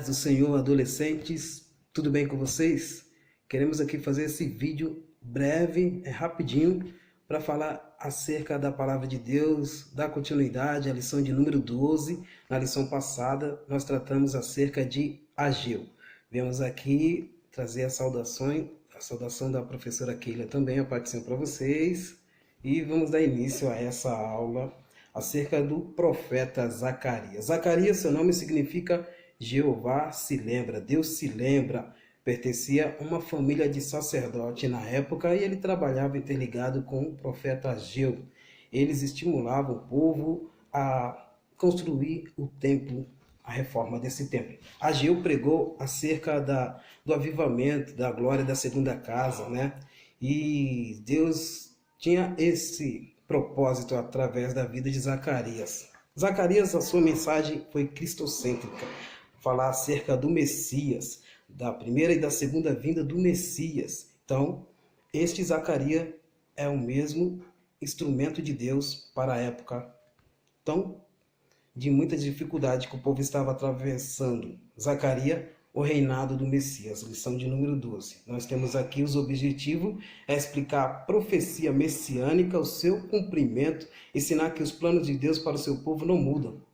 paz do Senhor, adolescentes, tudo bem com vocês? Queremos aqui fazer esse vídeo breve, rapidinho, para falar acerca da palavra de Deus, dar continuidade à lição de número 12. Na lição passada, nós tratamos acerca de Ageu. Viemos aqui trazer a saudação da professora Keila também, a participação para vocês. E vamos dar início a essa aula acerca do profeta Zacarias. Zacarias, seu nome significa Jeová se lembra, Deus se lembra. Pertencia a uma família de sacerdote na época e ele trabalhava interligado com o profeta Ageu. Eles estimulavam o povo a construir o templo, a reforma desse templo. Ageu pregou acerca do avivamento, da glória da segunda casa, né? E Deus tinha esse propósito através da vida de Zacarias. Zacarias, a sua mensagem foi cristocêntrica, falar acerca do Messias, da primeira e da segunda vinda do Messias. Então, este Zacarias é o mesmo instrumento de Deus para a época tão de muita dificuldade que o povo estava atravessando. Zacarias, o reinado do Messias, lição de número 12. Nós temos aqui os objetivos, é explicar a profecia messiânica, o seu cumprimento, ensinar que os planos de Deus para o seu povo não mudam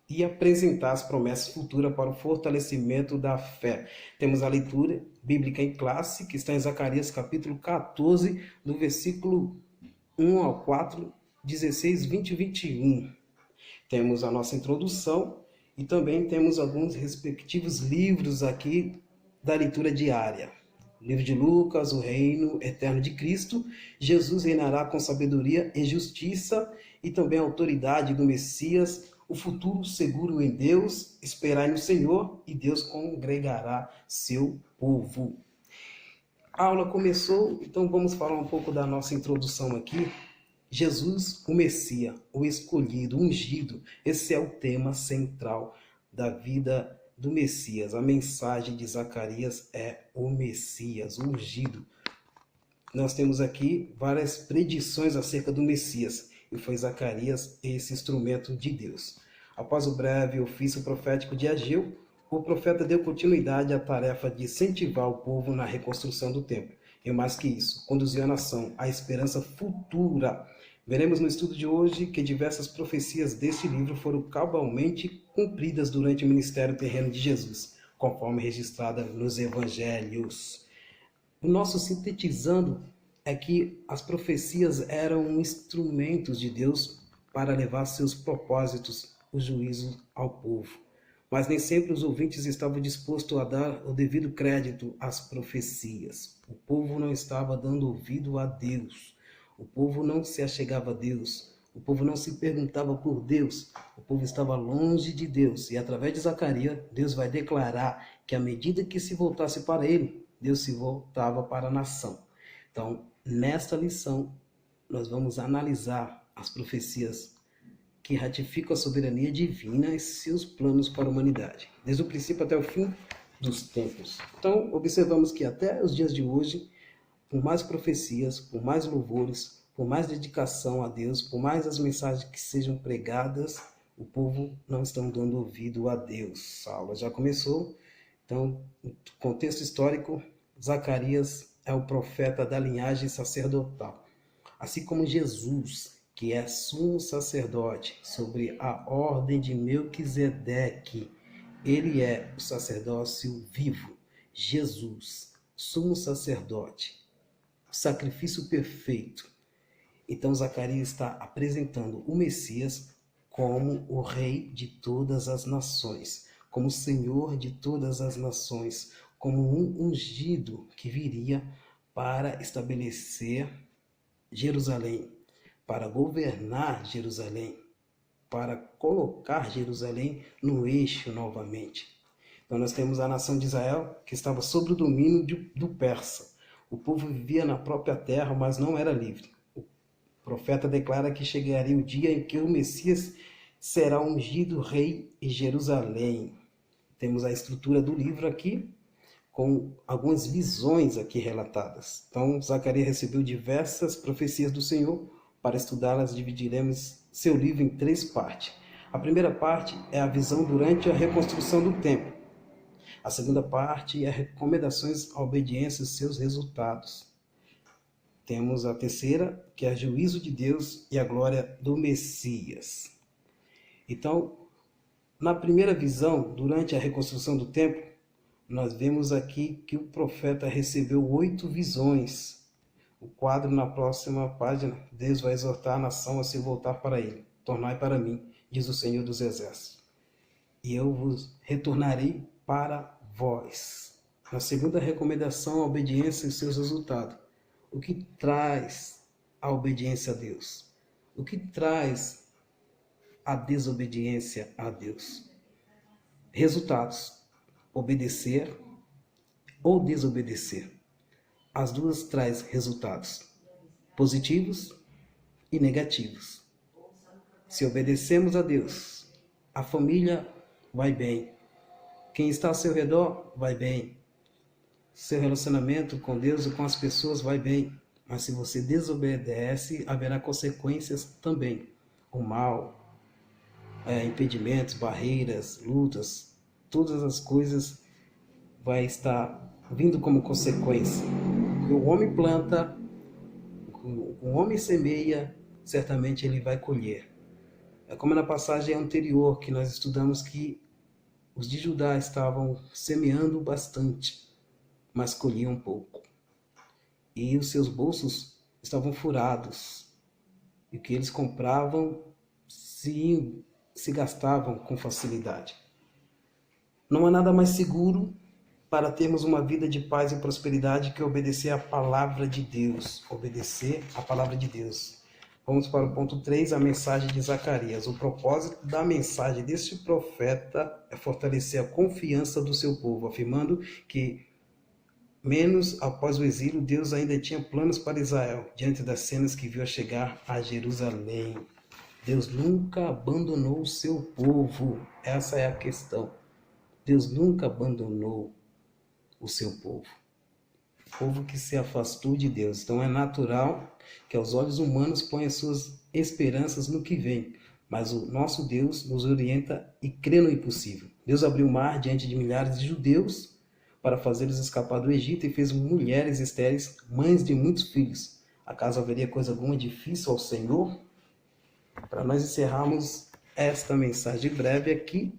e apresentar as promessas futuras para o fortalecimento da fé. Temos a leitura bíblica em classe, que está em Zacarias capítulo 14, do versículo 1 ao 4, 16, 20 e 21. Temos a nossa introdução e também temos alguns respectivos livros aqui da leitura diária. Livro de Lucas, o reino eterno de Cristo, Jesus reinará com sabedoria e justiça, e também a autoridade do Messias, o futuro seguro em Deus, esperai no Senhor, e Deus congregará seu povo. A aula começou, então vamos falar um pouco da nossa introdução aqui. Jesus, o Messias, o escolhido, o ungido, esse é o tema central da vida do Messias. A mensagem de Zacarias é o Messias, o ungido. Nós temos aqui várias predições acerca do Messias, e foi Zacarias esse instrumento de Deus. Após o breve ofício profético de Ageu, o profeta deu continuidade à tarefa de incentivar o povo na reconstrução do templo. E mais que isso, conduziu a nação à esperança futura. Veremos no estudo de hoje que diversas profecias deste livro foram cabalmente cumpridas durante o ministério terreno de Jesus, conforme registrada nos evangelhos. O nosso sintetizando é que as profecias eram instrumentos de Deus para levar seus propósitos, o juízo ao povo. Mas nem sempre os ouvintes estavam dispostos a dar o devido crédito às profecias. O povo não estava dando ouvido a Deus. O povo não se achegava a Deus. O povo não se perguntava por Deus. O povo estava longe de Deus. E através de Zacarias, Deus vai declarar que à medida que se voltasse para ele, Deus se voltava para a nação. Então, nesta lição, nós vamos analisar as profecias que ratificam a soberania divina e seus planos para a humanidade, desde o princípio até o fim dos tempos. Então, observamos que até os dias de hoje, por mais profecias, por mais louvores, por mais dedicação a Deus, por mais as mensagens que sejam pregadas, o povo não está dando ouvido a Deus. A aula já começou. Então, no contexto histórico, Zacarias é o profeta da linhagem sacerdotal. Assim como Jesus, que é sumo sacerdote sobre a ordem de Melquisedeque, ele é o sacerdócio vivo. Jesus, sumo sacerdote, o sacrifício perfeito. Então Zacarias está apresentando o Messias como o rei de todas as nações, como o Senhor de todas as nações, como um ungido que viria para estabelecer Jerusalém, para governar Jerusalém, para colocar Jerusalém no eixo novamente. Então nós temos a nação de Israel que estava sob o domínio do persa. O povo vivia na própria terra, mas não era livre. O profeta declara que chegaria o dia em que o Messias será ungido rei em Jerusalém. Temos a estrutura do livro aqui, com algumas visões aqui relatadas. Então, Zacarias recebeu diversas profecias do Senhor. Para estudá-las, dividiremos seu livro em 3 partes. A primeira parte é a visão durante a reconstrução do templo. A segunda parte é recomendações à obediência e seus resultados. Temos a terceira, que é juízo de Deus e a glória do Messias. Então, na primeira visão, durante a reconstrução do templo, nós vemos aqui que o profeta recebeu 8 visões. O quadro na próxima página, Deus vai exortar a nação a se voltar para ele. Tornai para mim, diz o Senhor dos Exércitos, e eu vos retornarei para vós. Na segunda recomendação, a obediência e seus resultados. O que traz a obediência a Deus? O que traz a desobediência a Deus? Resultados: obedecer ou desobedecer. As duas trazem resultados positivos e negativos. Se obedecemos a Deus, a família vai bem. Quem está ao seu redor vai bem. Seu relacionamento com Deus e com as pessoas vai bem. Mas se você desobedece, haverá consequências também. O mal, impedimentos, barreiras, lutas, todas as coisas vai estar vindo como consequência. O homem planta, o homem semeia, certamente ele vai colher. É como na passagem anterior que nós estudamos que os de Judá estavam semeando bastante, mas colhiam pouco. E os seus bolsos estavam furados. E o que eles compravam se gastavam com facilidade. Não há nada mais seguro para termos uma vida de paz e prosperidade que obedecer à palavra de Deus. Obedecer à palavra de Deus. Vamos para o ponto 3, a mensagem de Zacarias. O propósito da mensagem deste profeta é fortalecer a confiança do seu povo, afirmando que, menos após o exílio, Deus ainda tinha planos para Israel, diante das cenas que viu a chegar a Jerusalém. Deus nunca abandonou o seu povo. Essa é a questão. Deus nunca abandonou o seu povo. Povo que se afastou de Deus. Então é natural que aos olhos humanos ponha suas esperanças no que vem. Mas o nosso Deus nos orienta e crê no impossível. Deus abriu o mar diante de milhares de judeus para fazê-los escapar do Egito e fez mulheres estéreis, mães de muitos filhos. Acaso haveria coisa alguma difícil ao Senhor? Para nós encerrarmos esta mensagem breve aqui,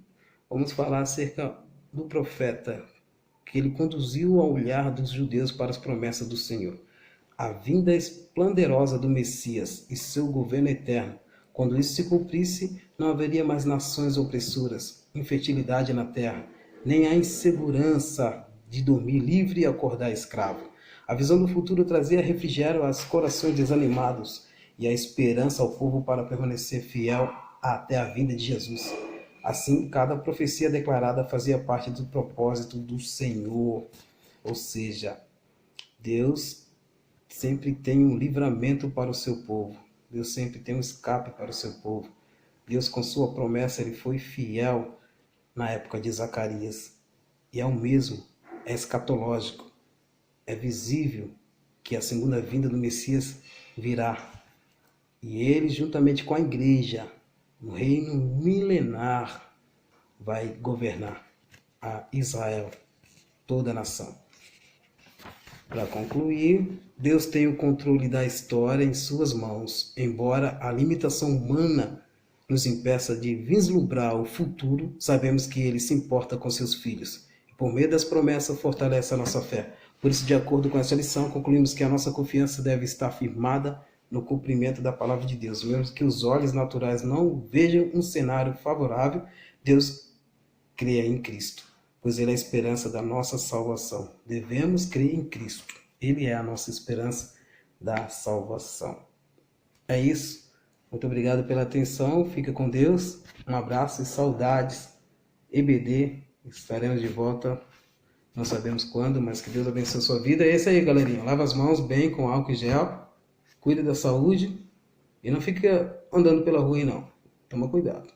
vamos falar acerca do profeta, que ele conduziu ao olhar dos judeus para as promessas do Senhor. A vinda esplendorosa do Messias e seu governo eterno. Quando isso se cumprisse, não haveria mais nações opressoras, infertilidade na terra, nem a insegurança de dormir livre e acordar escravo. A visão do futuro trazia refrigério aos corações desanimados e a esperança ao povo para permanecer fiel até a vinda de Jesus. Assim, cada profecia declarada fazia parte do propósito do Senhor. Ou seja, Deus sempre tem um livramento para o seu povo. Deus sempre tem um escape para o seu povo. Deus, com sua promessa, ele foi fiel na época de Zacarias. E é o mesmo, é escatológico. É visível que a segunda vinda do Messias virá. E ele, juntamente com a igreja, no reino milenar, vai governar a Israel, toda a nação. Para concluir, Deus tem o controle da história em suas mãos, embora a limitação humana nos impeça de vislumbrar o futuro, sabemos que ele se importa com seus filhos. Por meio das promessas, fortalece a nossa fé. Por isso, de acordo com essa lição, concluímos que a nossa confiança deve estar firmada no cumprimento da palavra de Deus. Mesmo que os olhos naturais não vejam um cenário favorável, Deus crê em Cristo, pois Ele é a esperança da nossa salvação. Devemos crer em Cristo. Ele é a nossa esperança da salvação. É isso. Muito obrigado pela atenção. Fica com Deus. Um abraço e saudades. EBD. Estaremos de volta. Não sabemos quando, mas que Deus abençoe a sua vida. É isso aí, galerinha. Lava as mãos bem com álcool e gel. Cuide da saúde e não fica andando pela rua aí não. Toma cuidado.